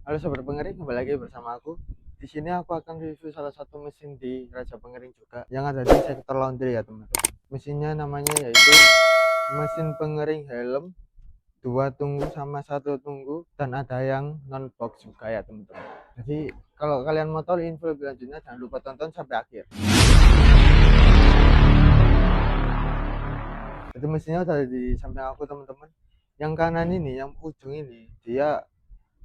Halo Sobat Pengering, kembali lagi bersama aku. Di sini aku akan review salah satu mesin di Raja Pengering juga yang ada di sektor laundry ya teman-teman. Mesinnya namanya yaitu mesin pengering helm, dua tunggu sama satu tunggu, dan ada yang non box juga ya teman-teman. Jadi kalau kalian mau tahu info lebih lanjutnya jangan lupa tonton sampai akhir. Jadi mesinnya udah di samping aku teman-teman. Yang kanan ini, yang ujung ini, dia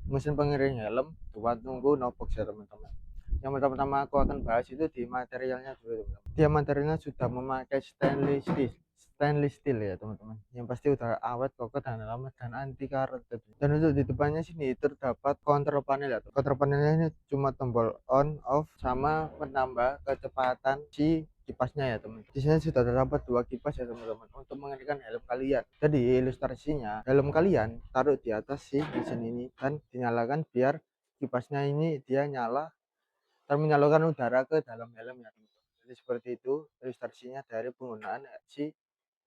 mesin pengering helm buat nunggu no box ya teman-teman. Yang pertama-tama aku akan bahas itu di materialnya dulu teman-teman. Dia materialnya sudah memakai stainless steel ya teman-teman, yang pasti udah awet, kokoh, dan lama, dan anti karat. Dan untuk di depannya sini terdapat counter panel ya. Counter panelnya ini cuma tombol on off sama penambah kecepatan si kipasnya ya teman. Di sini sudah terdapat dua kipas ya teman-teman untuk mengeringkan helm kalian. Jadi ilustrasinya, helm kalian taruh di atas si mesin ini dan dinyalakan biar kipasnya ini dia nyala dan menyalurkan udara ke dalam helm ya teman-teman. Jadi seperti itu ilustrasinya dari penggunaan si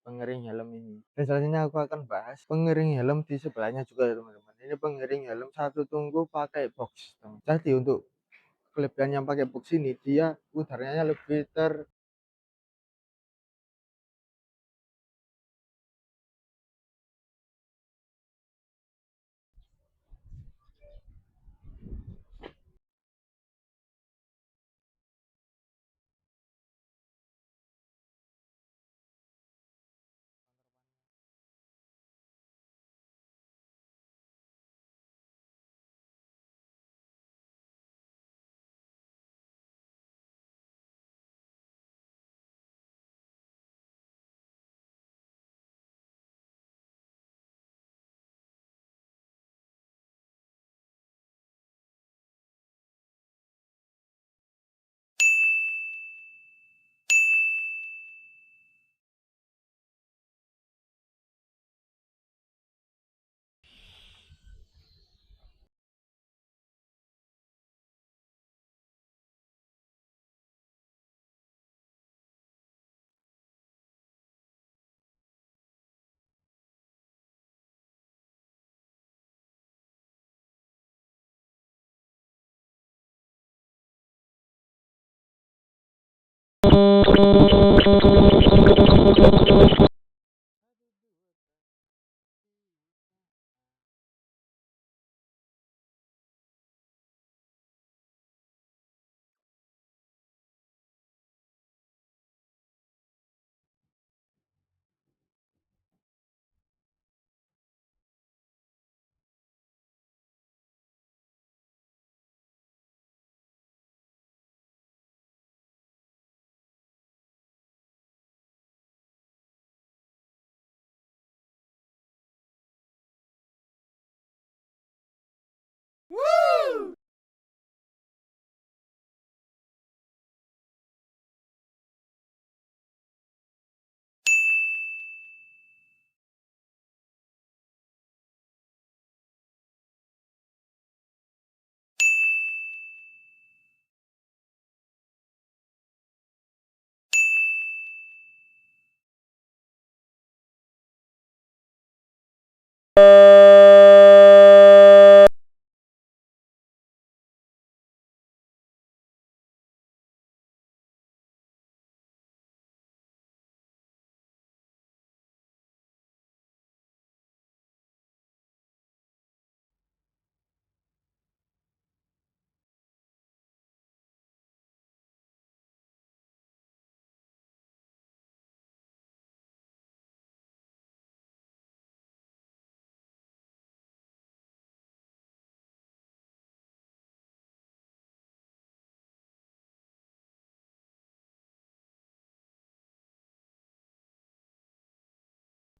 pengering helm ini. Dan selanjutnya aku akan bahas pengering helm di sebelahnya juga ya teman-teman. Ini pengering helm satu tunggu pakai box teman. Jadi untuk kelebihan yang pakai box ini, dia udaranya lebih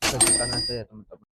kejutan aja ya teman-teman.